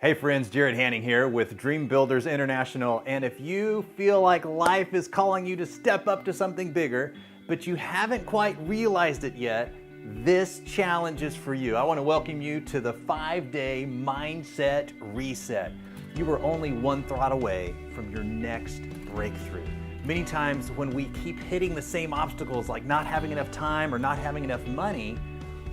Hey friends, Jared Hanning here with Dream Builders International, and if you feel like life is calling you to step up to something bigger, but you haven't quite realized it yet, this challenge is for you. I want to welcome you to the 5-day Mindset Reset. You are only one thought away from your next breakthrough. Many times when we keep hitting the same obstacles like not having enough time or not having enough money,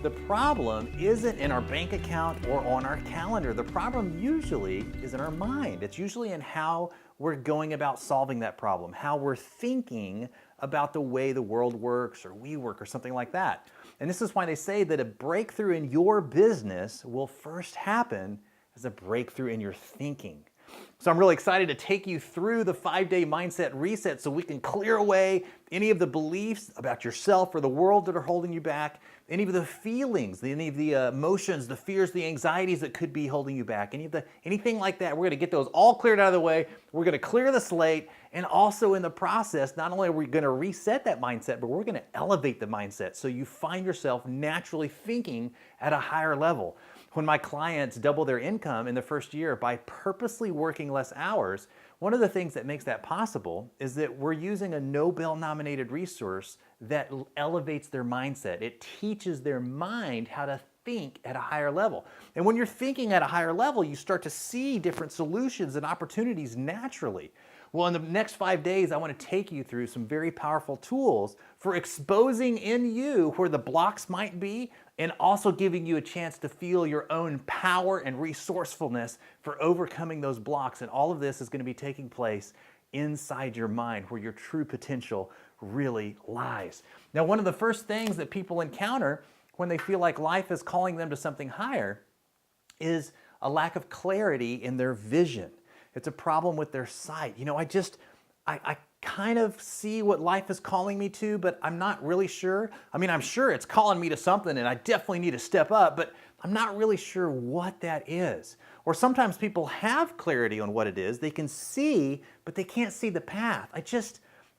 the problem isn't in our bank account or on our calendar. The problem usually is in our mind. It's usually in how we're going about solving that problem, how we're thinking about the way the world works or we work or something like that. And this is why they say that a breakthrough in your business will first happen as a breakthrough in your thinking. So I'm really excited to take you through the 5-day mindset reset so we can clear away any of the beliefs about yourself or the world that are holding you back, any of the feelings, any of the emotions, the fears, the anxieties that could be holding you back, anything like that. We're going to get those all cleared out of the way. We're going to clear the slate, and also in the process, not only are we going to reset that mindset, but we're going to elevate the mindset so you find yourself naturally thinking at a higher level. When my clients double their income in the first year by purposely working less hours, one of the things that makes that possible is that we're using a Nobel-nominated resource that elevates their mindset. It teaches their mind how to think at a higher level. And when you're thinking at a higher level, you start to see different solutions and opportunities naturally. Well, in the next 5 days, I want to take you through some very powerful tools for exposing in you where the blocks might be and also giving you a chance to feel your own power and resourcefulness for overcoming those blocks. And all of this is going to be taking place inside your mind where your true potential really lies. Now, one of the first things that people encounter when they feel like life is calling them to something higher is a lack of clarity in their vision. It's a problem with their sight. You know, I kind of see what life is calling me to, but I'm not really sure. I mean, I'm sure it's calling me to something and I definitely need to step up, but I'm not really sure what that is. Or sometimes people have clarity on what it is. They can see, but they can't see the path.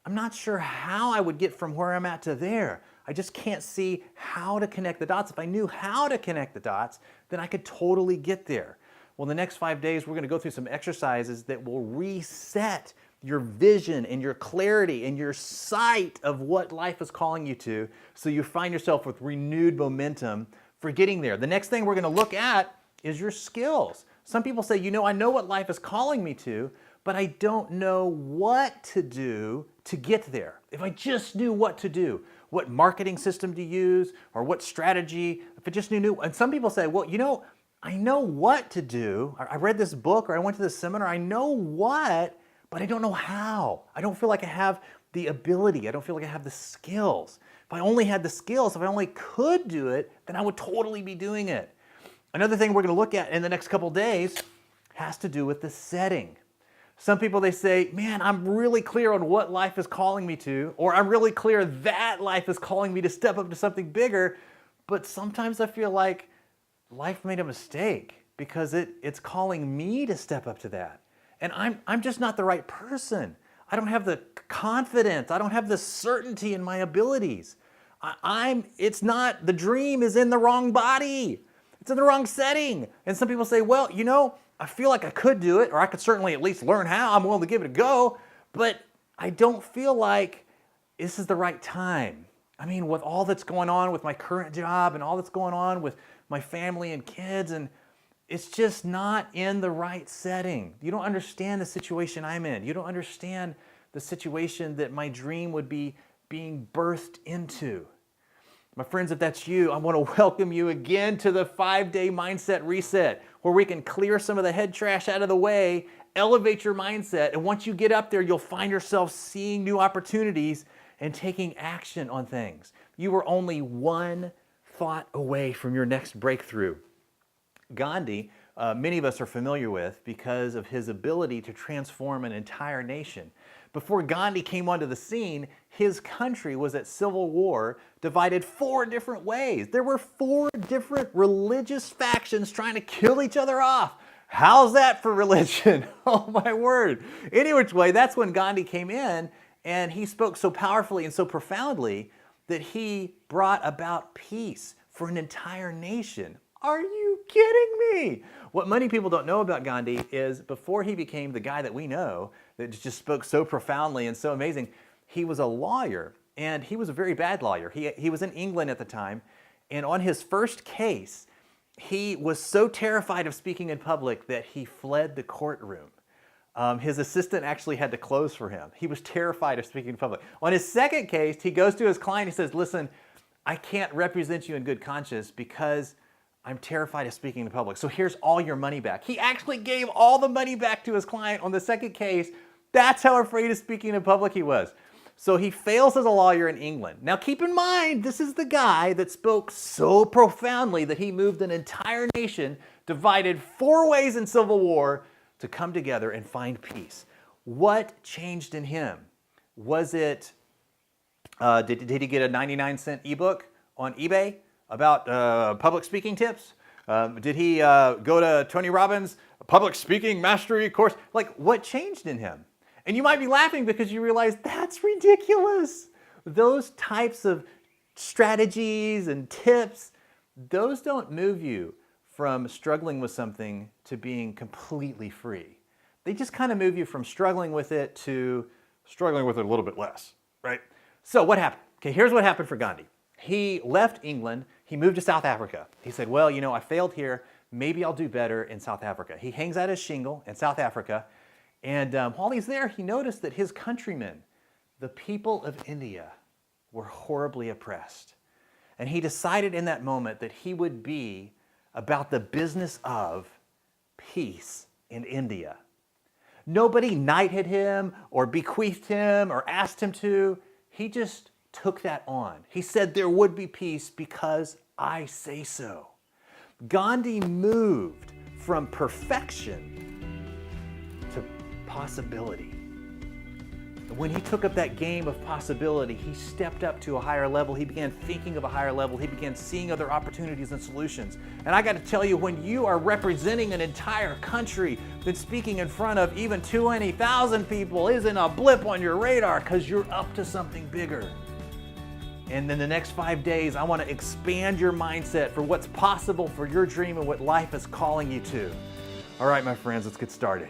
I'm not sure how I would get from where I'm at to there. I just can't see how to connect the dots. If I knew how to connect the dots, then I could totally get there. Well, in the next 5 days, we're going to go through some exercises that will reset your vision and your clarity and your sight of what life is calling you to so you find yourself with renewed momentum for getting there. The next thing we're going to look at is your skills. Some people say, you know, I know what life is calling me to, but I don't know what to do to get there. If I just knew what to do, what marketing system to use or what strategy, if I just knew. And some people say, well, you know, I know what to do. I read this book or I went to this seminar. I know what, but I don't know how. I don't feel like I have the ability. I don't feel like I have the skills. If I only had the skills, if I only could do it, then I would totally be doing it. Another thing we're going to look at in the next couple days has to do with the setting. Some people, they say, man, I'm really clear on what life is calling me to, or I'm really clear that life is calling me to step up to something bigger, but sometimes I feel like life made a mistake because it's calling me to step up to that. And I'm just not the right person. I don't have the confidence. I don't have the certainty in my abilities. The dream is in the wrong body. It's in the wrong setting. And some people say, well, you know, I feel like I could do it, or I could certainly at least learn how. I'm willing to give it a go, but I don't feel like this is the right time. I mean, with all that's going on with my current job and all that's going on with my family and kids, and it's just not in the right setting. You don't understand the situation I'm in. You don't understand the situation that my dream would be being birthed into. My friends, if that's you, I want to welcome you again to the 5-day Mindset Reset, where we can clear some of the head trash out of the way, elevate your mindset, and once you get up there, you'll find yourself seeing new opportunities and taking action on things. You are only one thought away from your next breakthrough. Gandhi, many of us are familiar with because of his ability to transform an entire nation. Before Gandhi came onto the scene, his country was at civil war, divided 4 different ways. There were 4 different religious factions trying to kill each other off. How's that for religion? Oh my word. Any which way, that's when Gandhi came in, and he spoke so powerfully and so profoundly that he brought about peace for an entire nation. Are you kidding me? What many people don't know about Gandhi is before he became the guy that we know, that just spoke so profoundly and so amazing, he was a lawyer, and he was a very bad lawyer. He was in England at the time, and on his first case, he was so terrified of speaking in public that he fled the courtroom. His assistant actually had to close for him. He was terrified of speaking in public. On his second case, he goes to his client and says, listen, I can't represent you in good conscience because I'm terrified of speaking in public. So here's all your money back. He actually gave all the money back to his client on the second case. That's how afraid of speaking in public he was. So he fails as a lawyer in England. Now keep in mind, this is the guy that spoke so profoundly that he moved an entire nation, divided 4 ways in civil war, to come together and find peace. What changed in him? Was it, did he get a 99-cent ebook on eBay about public speaking tips? Did he go to Tony Robbins' public speaking mastery course? Like, what changed in him? And you might be laughing because you realize that's ridiculous. Those types of strategies and tips, those don't move you from struggling with something to being completely free. They just kind of move you from struggling with it to struggling with it a little bit less, right? So what happened? Okay, here's what happened for Gandhi. He left England, he moved to South Africa. He said, well, you know, I failed here, maybe I'll do better in South Africa. He hangs out his shingle in South Africa, and while he's there, he noticed that his countrymen, the people of India, were horribly oppressed. And he decided in that moment that he would be about the business of peace in India. Nobody knighted him or bequeathed him or asked him to. He just took that on. He said there would be peace because I say so. Gandhi moved from perfection to possibility. When he took up that game of possibility, he stepped up to a higher level. He began thinking of a higher level. He began seeing other opportunities and solutions. And I got to tell you, when you are representing an entire country, then speaking in front of even 20,000 people isn't a blip on your radar because you're up to something bigger. And in the next 5 days, I want to expand your mindset for what's possible for your dream and what life is calling you to. All right, my friends, let's get started.